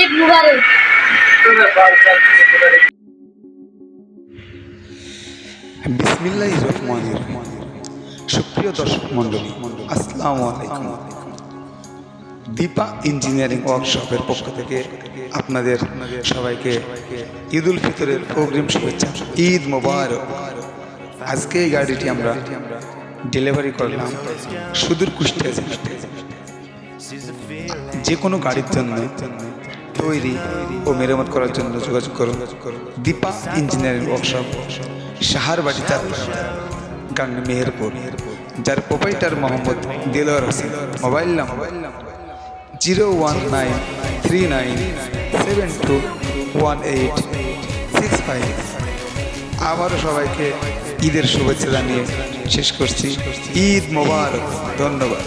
ঈদ মুবারক। বিসমিল্লাহির রহমানির রহিম। সুপ্রিয় দর্শক মণ্ডলী, আসসালামু আলাইকুম। দীপা ইঞ্জিনিয়ারিং ওয়ার্কশপের পক্ষ থেকে আপনাদের সবাইকে ঈদ উল ফিতরের অগ্রিম শুভেচ্ছা, ঈদ মোবারক। আজকে এই গাড়িটি আমরা ডেলিভারি করলাম সুদূর কুষ্টিয়া জেলাতে। যে কোনো গাড়ির জন্য তৈরি ও মেরামত করার জন্য যোগাযোগ করুন দীপা ইঞ্জিনিয়ারিং ওয়ার্কশপ, সাহারবাড়ি চাঁদপাড়া, গাংনী মেহেরপুর, যার proprietor Mohammad Dilwar Hossain. Mobile number 01939721865। আবারও সবাইকে ঈদের শুভেচ্ছা জানিয়ে শেষ করছি। ঈদ মোবারক। ধন্যবাদ।